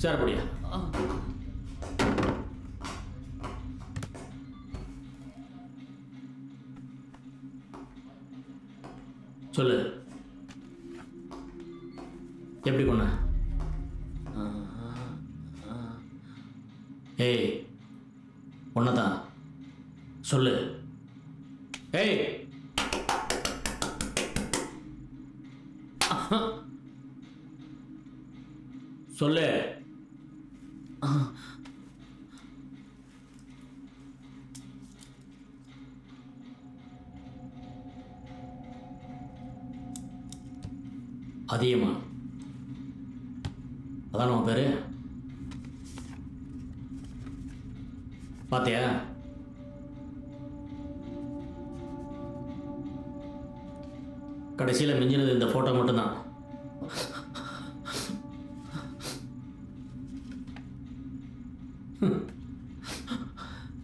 Sir அப்படியா? சொல்லு, எப்படி கொண்ட? ஏய், ஒன்னதான் சொல்லு. ஏய், சொல்லு. அதிகமா அதான் உன் பேரு? பாத்தியா? கடைசியில் மிஞ்சினது இந்த போட்டோ மட்டும்தான்.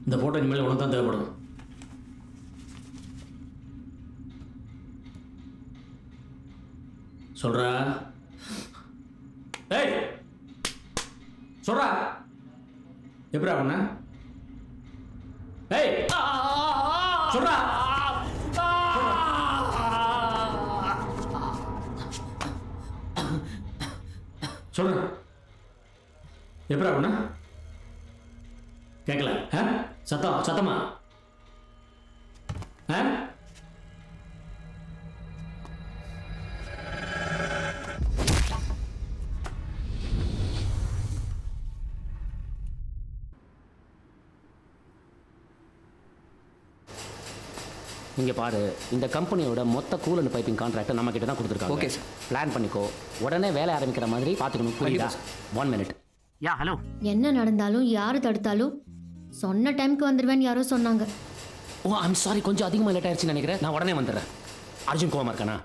இந்த போட்டோ இனிமேல் உனக்கு தான் தேவைப்படும். சொல்றா? ஏய், சொல்றா. எப்படி பண்ண? ஏய், சொல்றா. சொல்ற. எப்படி பண்ண? கேட்கல? சத்தமா? இங்கே பாரு, இந்த கம்பெனியோட மொத்த கூல் அண்ட் பைப்பிங் கான்ட்ராக்டை நம்ம கிட்ட தான் கொடுத்துருக்காங்க. ஓகே சார், பிளான் பண்ணிக்கோ. உடனே வேலை ஆரம்பிக்கிற மாதிரி பார்த்துக்கணும். புரியுதா? 1 minute. யா, ஹலோ. என்ன நடந்தாலும் யார் தடுத்தாலும் சொன்ன டைமுக்கு வந்துடுவேன்னு யாரோ சொன்னாங்க. ஓ, ஐம் சாரி, கொஞ்சம் அதிகமாக லேட் ஆயிடுச்சுன்னு நினைக்கிறேன். நான் உடனே வந்துடுறேன். அர்ஜுன் கோவமா இருக்கானா?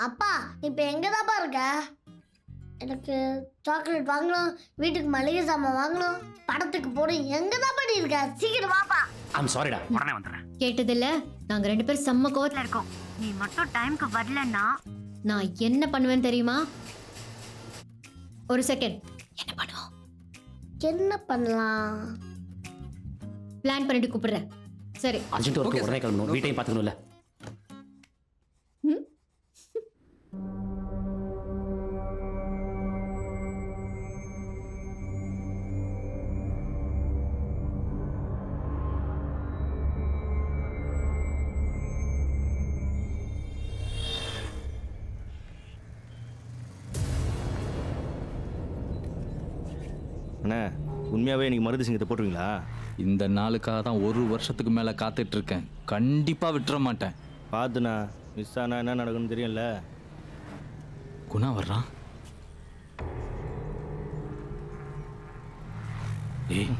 அப்பா, இப்போ எங்கே தான்ப்பா இருக்க? எனக்கு சாக்லேட் வாங்கணும், வீட்டுக்கு மளிகை சாமான் வாங்கணும், படத்துக்கு போகணும். எங்கே தான் பண்ணி இருக்க? சீக்கிரம் வாப்பா. ஐம் சாரிடா, உடனே வந்துடுறேன். கேட்டதில்ல, நாங்கள் 2 பேரும் செம்ம கோவத்தில் இருக்கோம். நீ மட்டும் டைமுக்கு வரலன்னா நான் என்ன பண்ணுவேன்னு தெரியுமா? ஒரு செகண்ட். என்ன பண்ணுவோம்? என்ன பண்ணலாம்? பிளான் பண்ணிட்டு கூப்பிடுறேன். சரி. அர்ஜென்ட் ஒர்க்கு உடனே கிளம்பணும். வீட்டையும் பார்த்துக்கணும்ல. அண்ணா, உண்மையாகவே இன்னைக்கு மருது சிங்கத்தை போட்டுருவீங்களா? இந்த நாளுக்காக தான் 1 வருஷத்துக்கு மேலே காத்துட்டு இருக்கேன். கண்டிப்பாக விட்டுற மாட்டேன். பார்த்துண்ணா, மிஸ் ஆனால் என்ன நடக்கும்னு தெரியும்ல. குணா வர்றான். ஏய்,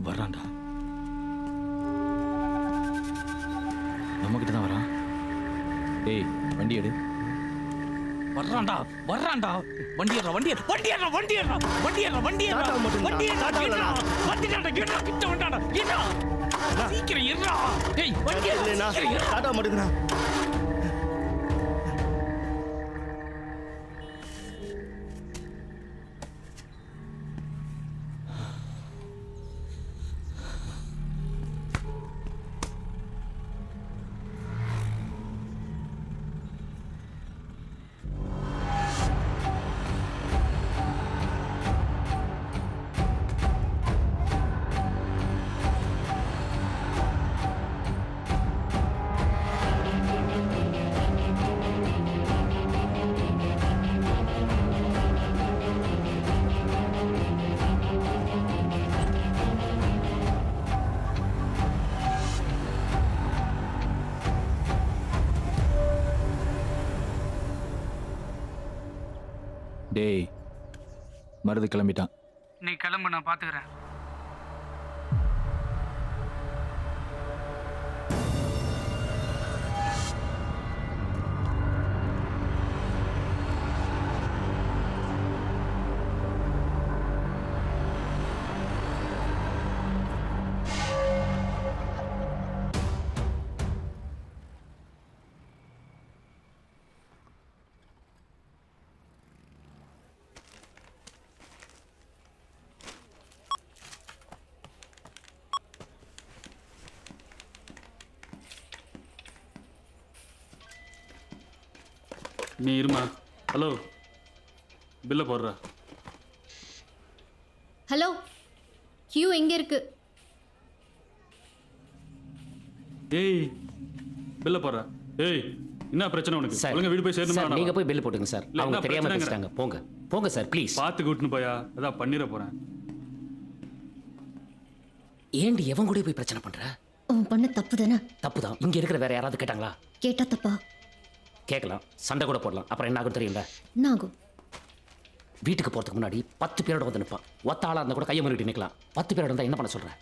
வர்றான்டா. நம்மக்கிட்ட தான் வரான். ஏய், வண்டி எடு. வர்றான்டா. வண்டி ஏறா. கிட்ட வந்தாடா. சீக்கிரம் ஏறா. ஏய், வண்டி ஏறா. டாடா மாட்டேங்கண்ணா. டேய், மருது கிளம்பிட்டான். நீ கிளம்பு, நான் பார்த்துக்கிறேன். நீ இருமா. ஹலோ, பில்லை போடுறா. ஹலோ, கியூ எங்க இருக்கு? ஏய், பில்லை போடுறா. ஏய், என்ன பிரச்சனை உனக்கு? சார் ஒழுங்கா வீடு போய் சார் சேரணுமா? நீங்க போய் பில் போட்டுங்க சார். இல்ல, அவங்க என்ன தெரியாம பிரச்சனைங்கிற? பேசிட்டாங்க. போங்க போங்க சார் ப்ளீஸ். பார்த்து கூட்டின்னு போயா, அதான் பண்ணிட போறேன். ஏண்டி எவன் கூட போய் பிரச்சனை பண்ற? அவன் பண்ண தப்பு தானே? தப்பு தான். இங்க இருக்கிற வேற யாராவது கேட்டாங்களா? கேட்டா தப்பா? கேட்கலாம், சண்டை கூட போடலாம். அப்புறம் என்ன ஆகும் தெரியுங்களா? என்ன ஆகும்? வீட்டுக்கு போறதுக்கு முன்னாடி 10 பேரோட வந்து நிற்பான். ஒத்த ஆளா இருந்தா கூட கையை முறிட்டு நிற்கலாம். 10 பேரோட இருந்தா என்ன பண்ண சொல்ற?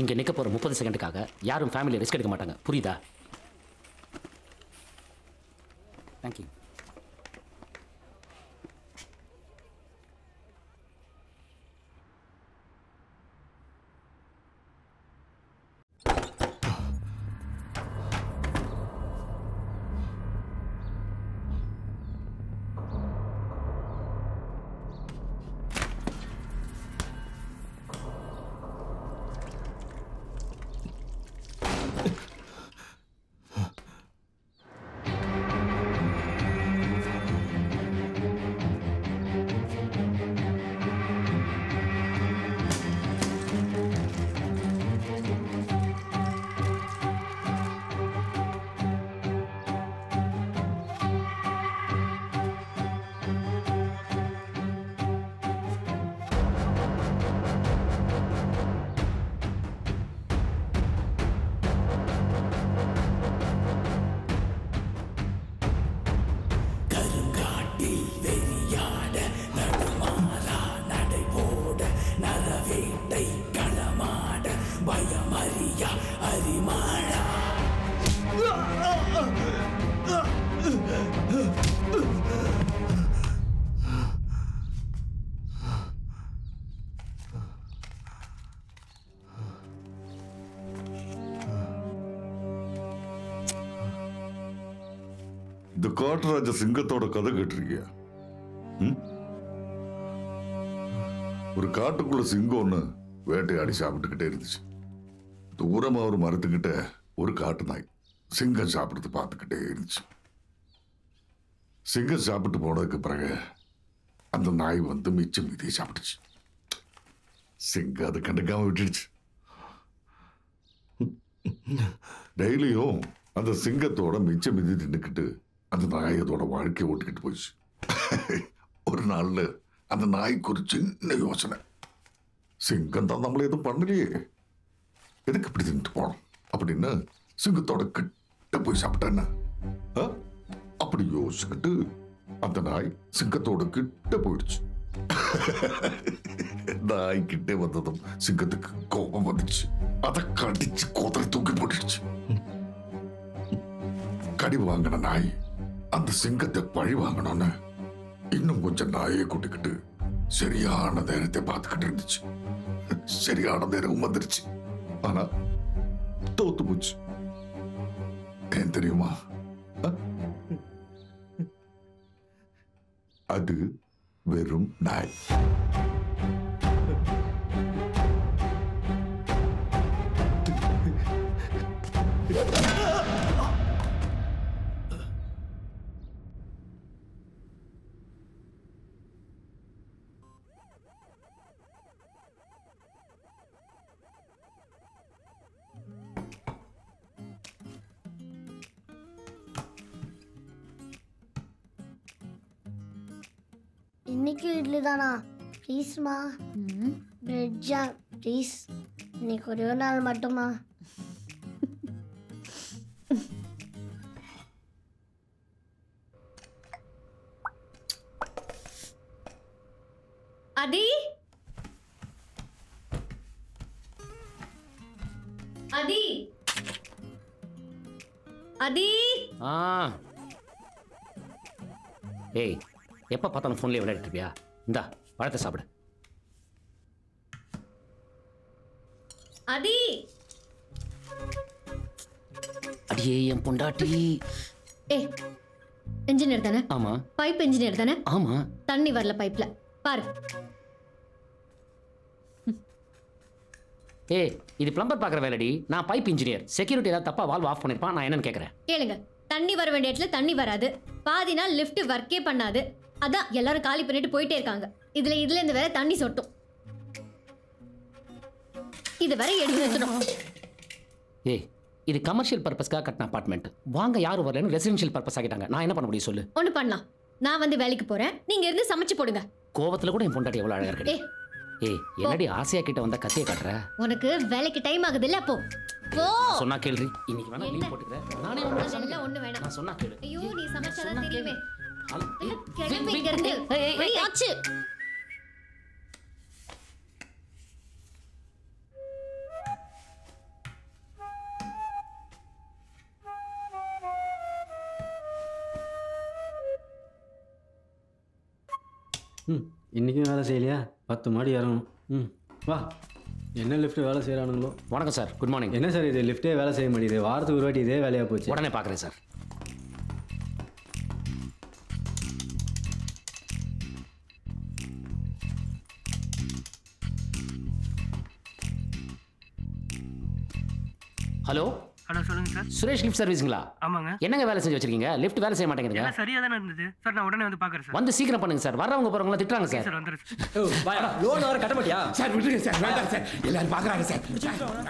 இங்க நிக்க போற 30 செகண்டுக்காக யாரும் ஃபேமிலி ரிஸ்க் எடுக்க மாட்டாங்க. புரியுதா? தேங்க்யூ. இந்த காட்டுராஜ சிங்கத்தோட கதை கேட்டிருக்கியா? ஒரு காட்டுக்குள்ள சிங்கம் ஒண்ணு வேட்டையாடி சாப்பிட்டுக்கிட்டே இருந்துச்சு. தூரமா ஒரு மரத்துக்கிட்ட ஒரு காட்டு நாய் சிங்கம் சாப்பிடுறது பார்த்துக்கிட்டே இருந்துச்சு. சிங்கம் சாப்பிட்டு போனதுக்கு பிறகு அந்த நாய் வந்து மிச்சம் மீதியை சாப்பிட்டுச்சு. சிங்கம் அதை கண்டுக்காம விட்டுடுச்சு. டெய்லியும் அந்த சிங்கத்தோட மிச்சம் மீதி தின்னுக்கிட்டு அந்த நாய் அதோட வாழ்க்கையை ஓட்டிக்கிட்டு போயிடுச்சு. ஒரு நாள்ல அந்த நாய்க்கு ஒரு சின்ன யோசனை. சிங்கம் தான் நம்மள எதுவும் பண்ணலையே, எதுக்கு இப்படி தின்னுட்டு போனோம் அப்படின்னு சிங்கத்தோட கிட்ட போய் சாப்பிட்டேன்னா அப்படி யோசிச்சுக்கிட்டு அந்த நாய் சிங்கத்தோட கிட்ட போயிடுச்சு. நாய் கிட்டே வந்ததும் சிங்கத்துக்கு கோபம் வந்துச்சு. அதை கடிச்சு கோதரை தூக்கி போட்டுடுச்சு. கடி வாங்கின நாய் அந்த சிங்கத்தை பழி வாங்கணும்னு இன்னும் கொஞ்சம் நாயை கூட்டிக்கிட்டு சரியான நேரத்தை பார்த்துக்கிட்டு இருந்துச்சு. சரியான நேரம் வந்துருச்சு. ஆனா தோத்து போச்சு. ஏன் தெரியுமா? அது வெறும் நாய். இன்னைக்கு இட்லி தானா? ப்ளீஸ்மா. Bread jam please. இன்னைக்கு ஒரே ஒரு நாள் மட்டுமா? அதி அதி அதி. ஏய், எப்போ பார்த்தாலும் ஃபோன்லேயே விளையாடிட்டு இருப்பியா? இந்தா பழத்தை சாப்பிடு. அதி. அடியே என் பொண்டாட்டி. ஏய், இன்ஜினியர் தானே? ஆமா. பைப் இன்ஜினியர் தானே? ஆமா. தண்ணி வரல பைப்ல பாரு. ஏய் இது பிளம்பர் பார்க்குற வேலைடி, நான் பைப் இன்ஜினியர். செக்யூரிட்டி ஏதாவது தப்பா வால்வ் ஆஃப் பண்ணிருப்பான், நான் என்னன்னு கேட்குறேன். கேளுங்க, தண்ணி வர வேண்டிய இடத்துல தண்ணி வராது, பாதி நாள் லிஃப்ட் ஒர்க்கே பண்ணாது, அதான் எல்லாரும் காலி பண்ணிட்டு போயிட்டே இருக்காங்க. இதுல இருந்து வேற தண்ணி சொட்டும். இது வரை எடுத்து வச்சிடும். ஏய் இது கமர்ஷியல் பர்பஸ்க்காக கட்டின அபார்ட்மெண்ட், வாங்க யாரும் வரலன்னு ரெசிடென்ஷியல் பர்பஸ் ஆகிட்டாங்க. நான் என்ன பண்ண முடியும் சொல்லு? ஒண்ணு பண்ணலாம், நான் வந்து வேலைக்கு போறேன், நீங்க இருந்து சமைச்சு போடுங்க. கோவத்துல கூட என் பொண்டாட்டி எவ்வளவு அழகா இருக்கு. ஏய் என்னடி ஆசையா கிட்ட வந்தா கத்திய காட்டுற? உனக்கு வேலைக்கு டைம் ஆகுது இல்ல, போ போ. சொன்னா கேள்வி, இன்னைக்கு வேணா லீவ் போட்டுக்கிறேன். நானே உங்களுக்கு சமைக்க ஒண்ணு வேணாம். நான் சொன்னா கேளு. ஐயோ நீ சமைச்சாதான் தெரியுமே. ஏய், கிளம்பி இங்க இருந்து. மணி ஆச்சு. இன்றைக்கும் வேலை செய்யலையா? 10 மாடி இறங்கணும். வா, என்ன லிஃப்ட் வேலை செய்கிறானுங்களோ. வணக்கம் சார், குட் மார்னிங். என்ன சார் இது லிஃப்ட்டே வேலை செய்ய மாட்டேங்குது, வாரத்துக்கு ஒரு வாட்டி இதே வேலையாக போச்சு. உடனே பார்க்குறேன் சார். ஹலோ ஹலோ சொல்லுங்க சார். சுரேஷ் லிஃப்ட் சர்வீஸுங்களா? ஆமாங்க. என்னங்க வேலை செஞ்சு வச்சிருக்கீங்க? லிஃப்ட் வேலை செய்ய மாட்டேங்குதுங்க. எல்லாம் சரியா தானே இருந்தது சார், நான் உடனே வந்து பார்க்குறேன் சார். வந்து சீக்கிரம் பண்ணுங்க சார், வர்றவங்க போறவங்க திட்டுறாங்க சார். சார் வந்துடுறேன். லோன் வர கட்ட மாட்டியா? சார் விட்டுருங்க சார், வேண்டாம் சார், எல்லாரும் பார்க்குறாங்க சார்.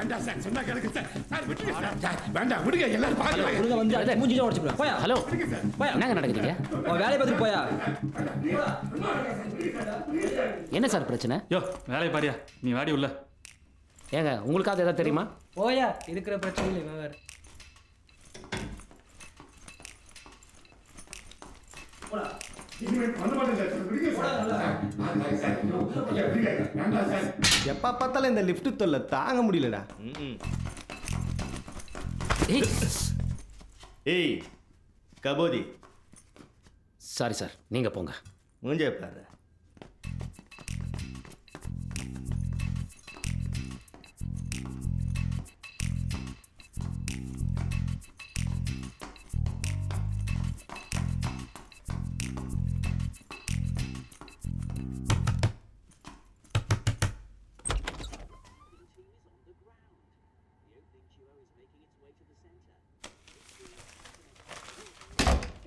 வேண்டாம் சார், சொன்னா கேளுங்க சார். சார் விட்டுருங்க சார், வேண்டாம் விடுங்க, எல்லாரும் பார்க்குறாங்க. வந்து மூஞ்சி உடச்சுக்கலாம். போயா. ஹலோ என்னங்க நடக்குதுங்க? வேலையை பார்த்துட்டு போயா. என்ன சார் பிரச்சனை? யோ வேலையை பாரியா, நீ வாடி உள்ள. ஏங்க உங்களுக்காவது ஏதாவது தெரியுமா? போயா, இருக்கிற பிரச்சனையில் இவன் வேறு. எப்போ பார்த்தாலும் இந்த லிஃப்ட் தொல்லை தாங்க முடியலடா. ஏய் கபோதி. சாரி சார், நீங்க போங்க. மூஞ்சே பாரு.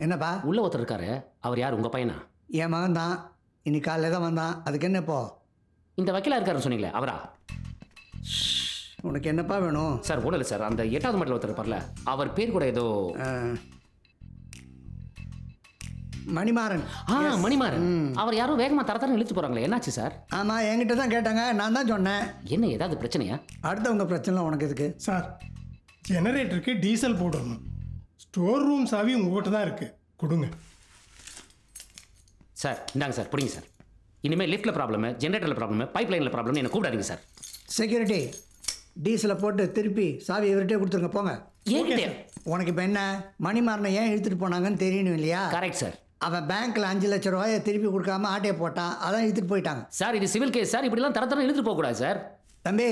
என்னப்பா உள்ள ஒருத்தர் இருக்காரு, அவர் யார்? உங்க பையனா? என் மகன் தான், இன்னைக்கு காலையில் தான் வந்தான். அதுக்கு என்னப்போ? இந்த வக்கீலா இருக்காருன்னு சொன்னீங்களே, அவரா? உனக்கு என்னப்பா வேணும்? சார் ஒன்றும் இல்லை சார், அந்த 8வது மாடியில் ஒருத்தர் இருப்பார்ல, அவர் பேர் கூட ஏதோ மணிமாறன். மணிமாறன். அவர் யாரும் வேகமாக தரத்தரம் இழுத்து போகிறாங்களே, என்னாச்சு சார்? ஆமாம், என்கிட்ட தான் கேட்டாங்க, நான் தான் சொன்னேன். என்ன ஏதாவது பிரச்சனையா? அடுத்தவங்க பிரச்சனை உனக்கு எதுக்கு? சார் ஜெனரேட்டருக்கு டீசல் போடணும், ஸ்டோர் ரூம் சாவி உங்கள்கிட்ட தான் இருக்குது, கொடுங்க. சார் இந்தாங்க சார், பிடிங்க சார். இனிமேல் லிஃப்ட்டில் ப்ராப்ளமு, ஜென்ரேட்டரில் ப்ராப்ளமு, பைப் லைனில் ப்ராப்ளம் என்ன கூப்பிடாதீங்க சார். செக்யூரிட்டி, டீசலை போட்டு திருப்பி சாவி இவர்கிட்டே கொடுத்துருங்க, போங்க. உனக்கு இப்போ என்ன, மணிமாறனை ஏன் இழுத்துட்டு போனாங்கன்னு தெரியணும் இல்லையா? Correct sir. அவன் பேங்க்கில் 5 லட்ச ரூபாயை திருப்பி கொடுக்காம ஆட்டையை போட்டான், அதான் இழுத்துட்டு போயிட்டாங்க. சார் இது சிவில் கேஸ் சார், இப்படிலாம் தரத்தரம் இழுத்துட்டு போகக்கூடாது சார். தம்பி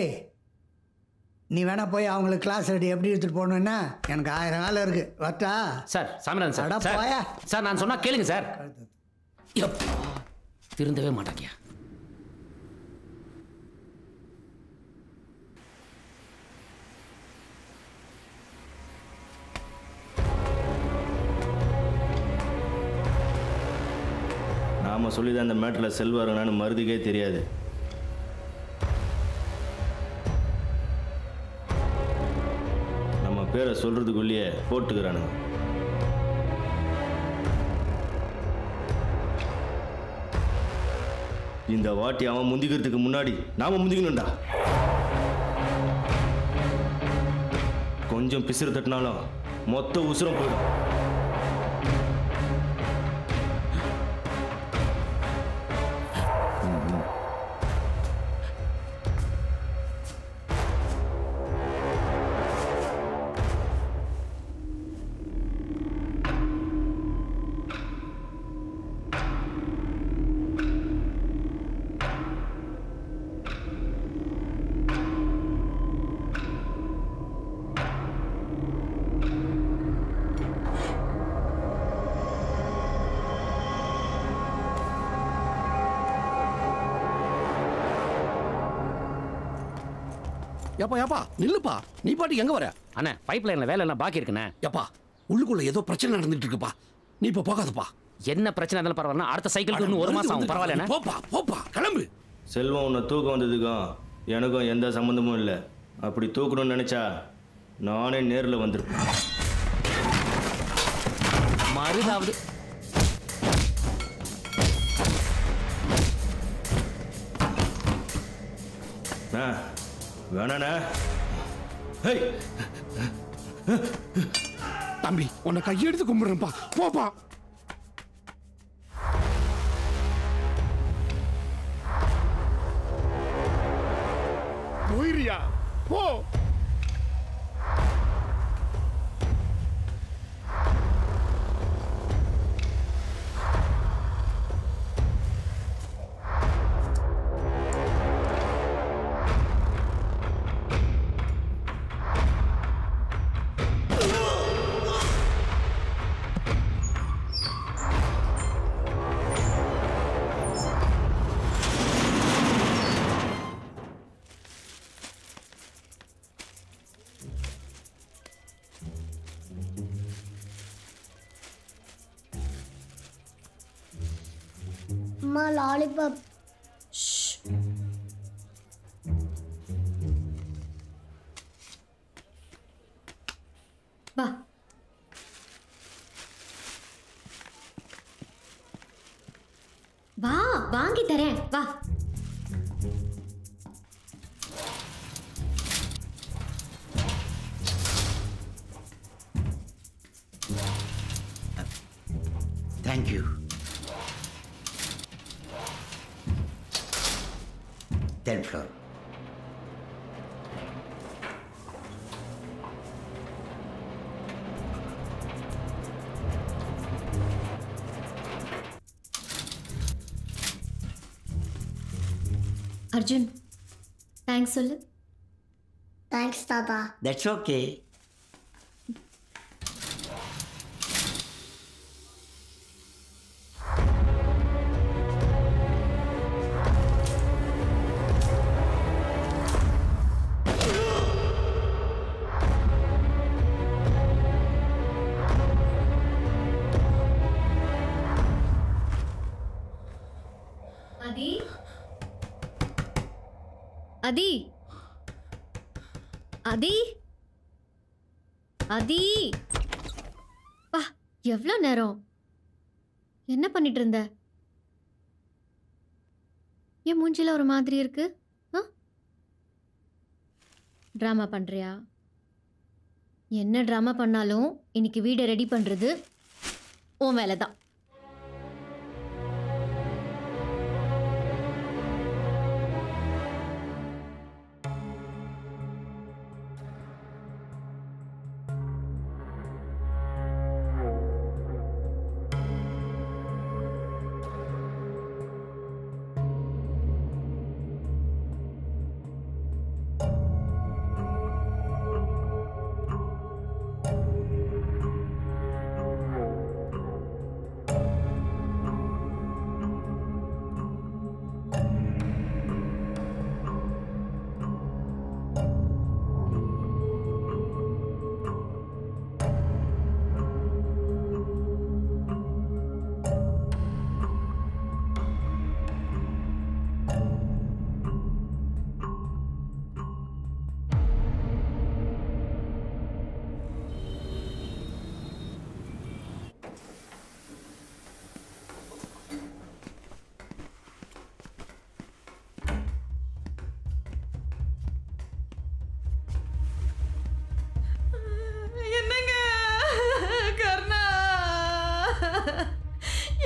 நீ வேணா போய் அவங்களுக்கு கிளாஸ் ரெடி எப்படி எடுத்துகிட்டு போகணுன்னா, எனக்கு 1000 வேலை இருக்குது, வரட்டா? சார் சாமிநாதன் சார், சார் நான் சொன்னா கேளுங்க சார். திருந்தவே மாட்டாங்க. நாம சொல்லிதான் அந்த மேட்டில் செல்வாருன்னு மருதுக்கே தெரியாது. நம்ம பேரை சொல்றதுக்குள்ளேயே போட்டுக்கிறானுங்க. இந்த வாட்டி அவன் முந்திக்கிறதுக்கு முன்னாடி நாம முந்திக்கணும்டா. கொஞ்சம் பிசுறு தட்டினாலும் மொத்த உசுரம் போயிடும். ஏப்பா நில்லுப்பா, நீ பாட்டுக்கு எங்க வர? அண்ணே பைப் லைன்ல வேலை எல்லாம் பாக்கி இருக்குண்ணே. ஏப்பா உள்ளுக்குள்ள ஏதோ பிரச்சனை நடந்துட்டு இருக்குப்பா, நீ இப்ப போகாதப்பா. என்ன பிரச்சனை இருந்தாலும் பரவாயில்ல, அடுத்த சைக்கிளுக்கு இன்னும் 1 மாசம் ஆகும். பரவாயில்ல போப்பா கிளம்பு. செல்வம் உன்னை தூக்கம் வந்ததுக்கும் எனக்கும் எந்த சம்மந்தமும் இல்லை. அப்படி தூக்கணும்னு நினைச்சா நானே நேரில் வந்திருப்பேன். மறுதாவது வேணாண்ணா. தம்பி உன்னை கையெடுத்து கும்பிடுறேன்ப்பா, போப்பா. போயிரியா போ. அம்மா லாலிபாப். வா. வா வாங்கி தரேன் வா. Thank you. 10th floor. Arjun thanks சொல்லு. தேங்க்ஸ் தாத்தா. That's okay. அதி அதி அதி வா. எவ்வளோ நேரம் என்ன பண்ணிட்டு இருந்த? என் மூஞ்சில ஒரு மாதிரி இருக்கு. ட்ராமா பண்றியா? என்ன ட்ராமா பண்ணாலும் இன்னைக்கு வீடை ரெடி பண்றது உன் வேலை தான்.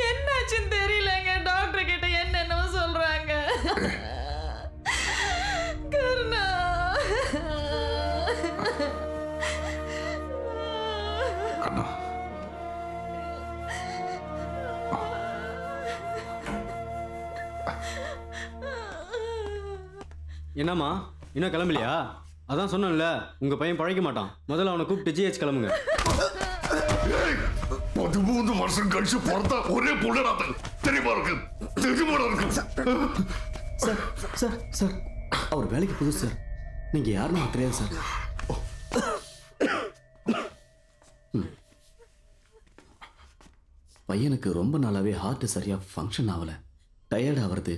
என்னாச்சுன்னு தெரியலங்க. டாக்டர் கிட்ட என்னென்னமோ சொல்றாங்க. கருணா என்னம்மா இன்னும் கிளம்பலையா? அதான் சொன்னேன்ல உங்க பையன் பழைக்க மாட்டான். முதல்ல அவனை கூப்பிட்டு ஜிஹெச் கிளம்புங்க. 13 வருஷம் கழிச்சு பிறந்தா ஒரே புள்ளடா தெரியுமா இருக்கு. சார் சார் சார் அவர் வேலைக்கு புதுசு சார். நீங்கள் யாருன்னு எனக்கு தெரியாது சார். பையனுக்கு ரொம்ப நாளாகவே ஹார்ட்டு சரியாக ஃபங்க்ஷன் ஆகலை. டயர்ட் ஆகிறது,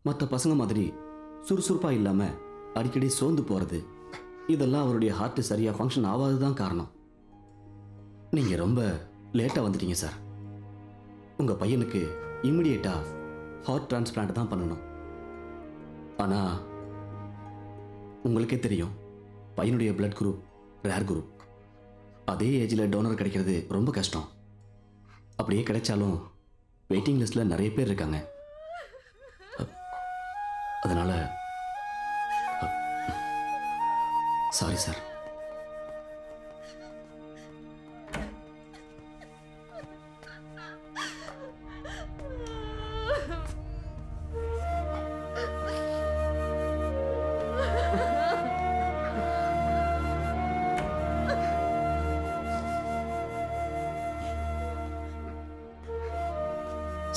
மற்ற பசங்க மாதிரி சுறுசுறுப்பாக இல்லாமல் அடிக்கடி சோர்ந்து போகிறது, இதெல்லாம் அவருடைய ஹார்ட்டு சரியாக ஃபங்க்ஷன் ஆகாது தான் காரணம். நீங்கள் ரொம்ப லேட்டாக வந்துட்டீங்க சார். உங்கள் பையனுக்கு இம்மிடியேட்டாக ஹார்ட் டிரான்ஸ்பிளான்ட் தான் பண்ணணும். ஆனால் உங்களுக்கே தெரியும், பையனுடைய பிளட் குரூப் ரேர் குரூப். அதே ஏஜில் டோனர் கிடைக்கிறது ரொம்ப கஷ்டம். அப்படியே கிடைச்சாலும் வெயிட்டிங் லிஸ்ட்டில் நிறைய பேர் இருக்காங்க. அதனால் சாரி சார்.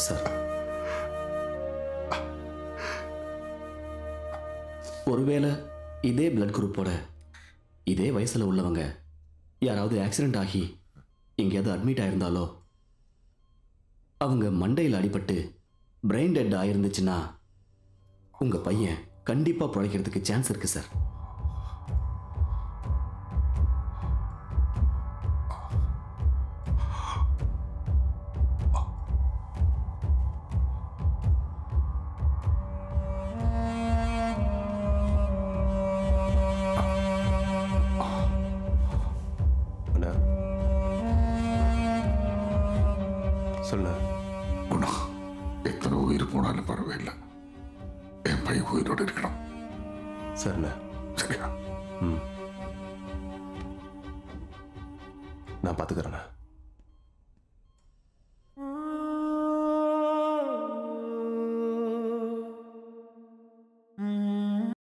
சார், ஒருவேளை இதே பிளட் குரூப்போட இதே வயசில் உள்ளவங்க யாராவது ஆக்சிடென்ட் ஆகி எங்கேயாவது அட்மிட் ஆயிருந்தாலோ, அவங்க மண்டையில் அடிபட்டு பிரெயின் டெட் ஆயிருந்துச்சுன்னா உங்கள் பையன் கண்டிப்பாக பிழைக்கிறதுக்கு சான்ஸ் இருக்கு சார். சொல்ல குணா, எத்தனை உயிர் போனாலும் பரவாயில்லை, என் பையன் உயிரோடு இருக்கணும். சரிண்ணே. சரியா? நான் பார்த்துக்கிறேண்ணே.